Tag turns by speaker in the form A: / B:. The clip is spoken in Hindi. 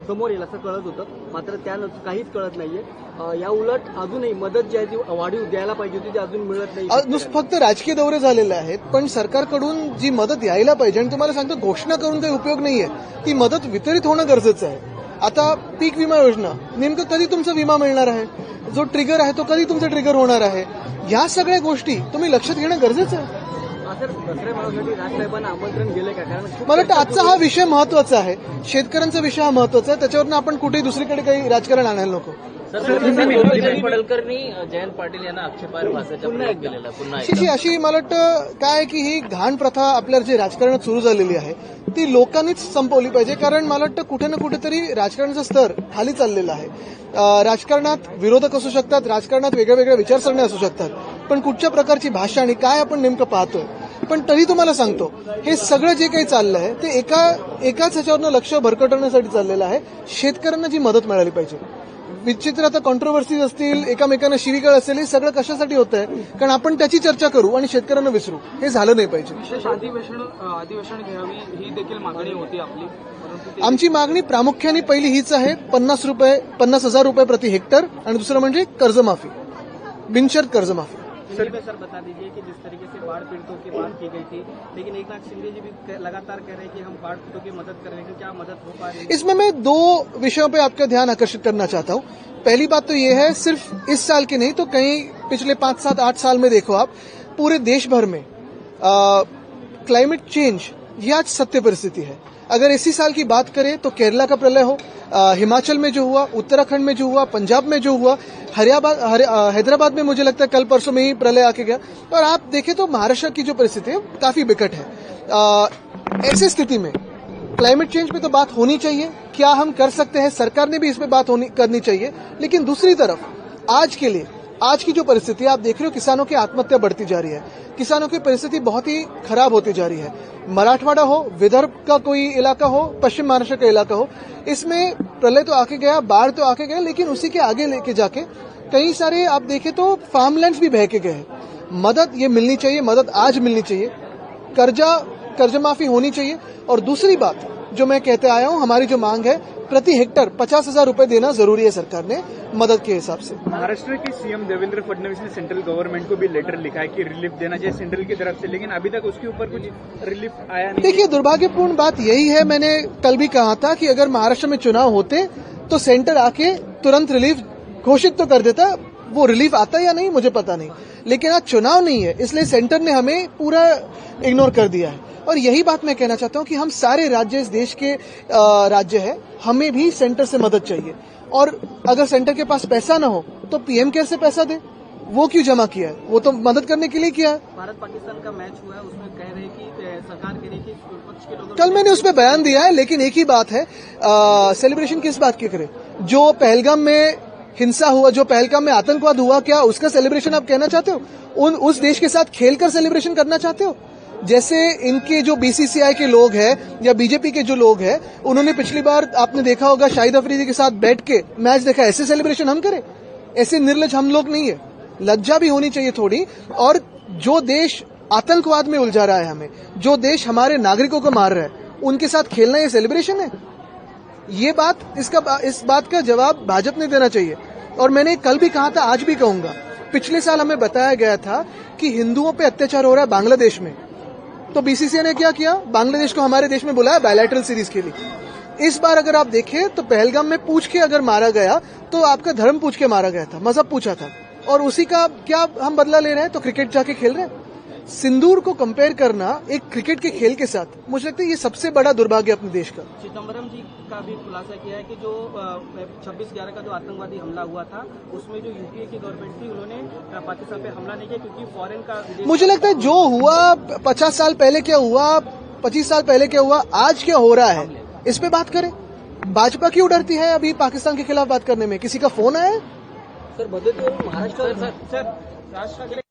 A: समोर येईल असं कळत होतं, मात्र त्यानंतर काहीच कळत नाहीये. या उलट अजूनही मदत जी आहे ती वाढीव द्यायला पाहिजे होती, ती अजून मिळत नाही.
B: फक्त राजकीय दौरे झालेले आहेत, पण सरकारकडून जी मदत यायला पाहिजे, आणि तुम्हाला सांगतो घोषणा करून काही उपयोग नाहीये, ती मदत वितरित होणं गरजेचं आहे. आता पीक विमा योजना, नेमकं कधी तुमचा विमा मिळणार आहे, जो ट्रिगर आहे तो कधी तुमचा ट्रिगर होणार आहे, या सगळ्या गोष्टी तुम्ही लक्षात घेणं गरजेचं आहे.
A: सर, दसऱ्या मेळाव्यासाठी राजसाहेबांना आमंत्रण गेलं का? कारण
B: मला वाटतं आजचा हा विषय महत्वाचा आहे, शेतकऱ्यांचा विषय हा महत्वाचा आहे, त्याच्यावरनं आपण कुठेही दुसरीकडे काही राजकारण आणायला नको.
C: पडळकरनी जयंत पाटील यांना आक्षेपार्ह भाषेचा प्रयोग केलेला पुन्हा
B: अशी मला वाटतं काय की ही घाण प्रथा आपल्या जे राजकारणात सुरू झालेली आहे ती लोकांनीच संपवली पाहिजे. कारण मला वाटतं कुठे ना कुठेतरी राजकारणाचा स्तर खाली चाललेला आहे. राजकारणात विरोधक असू शकतात, राजकारणात वेगळ्या वेगळ्या विचारसरण्या असू शकतात, पण कुठच्या प्रकारची भाषा आणि काय आपण नेमकं पाहतोय. पण तरी तुम्हाला सांगतो, हे सगळं जे काही चाललं आहे ते एकाच ह्याच्यावरनं लक्ष भरकटवण्यासाठी चाललेलं आहे. शेतकऱ्यांना जी मदत मिळाली पाहिजे. विचित्र आता कॉन्ट्रोव्हर्सीज असतील, एकामेकांना शिवीगाळ असेल, हे सगळं कशासाठी होत आहे? कारण आपण त्याची चर्चा करू आणि शेतकऱ्यांना विसरू, हे झालं नाही पाहिजे.
D: विशेष अधिवेशन घ्यावी ही देखील मागणी होती आपली.
B: आमची मागणी प्रामुख्याने पहिली हीच आहे, 50,000 रुपये प्रति हेक्टर, आणि दुसरं म्हणजे कर्जमाफी, बिनशर्त कर्जमाफी.
A: सर बता दीजिए कि जिस तरीके से बाढ़ पीड़ितों की बात की गई थी, लेकिन एकनाथ शिंदे जी भी लगातार कह रहे हैं कि हम बाढ़ पीड़ितों की मदद कर रहे हैं, क्या मदद हो पा रही है?
B: इसमें मैं 2 विषयों पे आपका ध्यान आकर्षित करना चाहता हूँ. पहली बात तो ये है, सिर्फ इस साल की नहीं तो कहीं पिछले 5, 7, 8 साल में देखो आप, पूरे देश भर में क्लाइमेट चेंज ये आज सत्य परिस्थिति है. अगर इसी साल की बात करें तो केरला का प्रलय हो, हिमाचल में जो हुआ, उत्तराखंड में जो हुआ, पंजाब में जो हुआ, हैदराबाद में मुझे लगता है कल परसों में ही प्रलय आके गया, और आप देखें तो महाराष्ट्र की जो परिस्थिति है काफी बिकट है. ऐसी स्थिति में क्लाइमेट चेंज पे तो बात होनी चाहिए, क्या हम कर सकते हैं, सरकार ने भी इस पे बात करनी चाहिए. लेकिन दूसरी तरफ आज की जो परिस्थिति आप देख रहे हो, किसानों की आत्महत्या बढ़ती जा रही है, किसानों की परिस्थिति बहुत ही खराब होती जा रही है. मराठवाड़ा हो, विदर्भ का कोई इलाका हो, पश्चिम महाराष्ट्र का इलाका हो, इसमें प्रलय तो आके गया, बाढ़ तो आके गया, लेकिन उसी के आगे लेके जाके कई सारे आप देखें तो फार्मलैंड्स भी बह के गए. मदद ये मिलनी चाहिए, मदद आज मिलनी चाहिए, कर्जमाफी होनी चाहिए. और दूसरी बात जो मैं कहते आया हूं, हमारी जो मांग है, प्रति हेक्टर 50,000 रुपए देना जरूरी है सरकार ने मदद के हिसाब से.
D: महाराष्ट्र के सीएम देवेंद्र फडणवीस ने सेंट्रल गवर्नमेंट को भी लेटर लिखा है कि रिलीफ देना चाहिए सेंट्रल की तरफ से, लेकिन अभी तक उसके ऊपर कुछ रिलीफ आया नहीं.
B: देखिए, दुर्भाग्यपूर्ण बात यही है, मैंने कल भी कहा था कि अगर महाराष्ट्र में चुनाव होते तो सेंटर आके तुरंत रिलीफ घोषित तो कर देता. वो रिलीफ आता या नहीं मुझे पता नहीं, लेकिन आज चुनाव नहीं है, इसलिए सेंटर ने हमें पूरा इग्नोर कर दिया है. और यही बात मैं कहना चाहता हूं कि हम सारे राज्य, इस देश के राज्य है, हमें भी सेंटर से मदद चाहिए. और अगर सेंटर के पास पैसा ना हो तो पीएम केयर से पैसा दे. वो क्यों जमा किया है? वो तो मदद करने के लिए किया है.
A: भारत पाकिस्तान का मैच हुआ है, उसमें कह रहे हैं कि सरकार कह रही है कि विपक्ष के लोग.
B: कल मैंने उस पर बयान दिया है, लेकिन एक ही बात है, सेलिब्रेशन किस बात की करें? जो पहलगाम में हिंसा हुआ, जो पहलगाम में आतंकवाद हुआ, क्या उसका सेलिब्रेशन आप कहना चाहते हो? उस देश के साथ खेलकर सेलिब्रेशन करना चाहते हो? जैसे इनके जो बीसीसीआई के लोग हैं या बीजेपी के जो लोग हैं, उन्होंने पिछली बार आपने देखा होगा शाहिद अफरीदी के साथ बैठ के मैच देखा. ऐसे सेलिब्रेशन हम करें? ऐसे निर्लज हम लोग नहीं है. लज्जा भी होनी चाहिए थोड़ी. और जो देश आतंकवाद में उलझा रहा है हमें, जो देश हमारे नागरिकों को मार रहा है, उनके साथ खेलना ये सेलिब्रेशन है? ये बात, इस बात का जवाब भाजपा ने देना चाहिए. और मैंने कल भी कहा था, आज भी कहूंगा, पिछले साल हमें बताया गया था कि हिंदुओं पे अत्याचार हो रहा है बांग्लादेश में, तो बीसीसीआई ने क्या किया? बांग्लादेश को हमारे देश में बुलाया बायलैटरल सीरीज के लिए. इस बार अगर आप देखें तो पहलगाम में पूछ के अगर मारा गया तो आपका धर्म पूछ के मारा गया था, मजहब पूछा था, और उसी का क्या हम बदला ले रहे हैं? तो क्रिकेट जाके खेल रहे हैं. सिंदूर को कंपेयर करना एक क्रिकेट के खेल के साथ, मुझे लगता है ये सबसे बड़ा दुर्भाग्य अपने देश का.
A: चिदम्बरम जी का भी खुलासा किया है कि जो 26/11 का जो आतंकवादी हमला हुआ था, उसमें जो यूपीए की गवर्नमेंट थी, उन्होंने पाकिस्तान पे हमला नहीं किया क्योंकि फॉरेन का.
B: मुझे लगता है जो हुआ 50 साल पहले क्या हुआ, 25 साल पहले क्या हुआ, आज क्या हो रहा है, इस पे बात करें. भाजपा क्यों डरती है अभी पाकिस्तान के खिलाफ बात करने में? किसी का फोन आया है?
A: सर, मदत महाराष्ट्र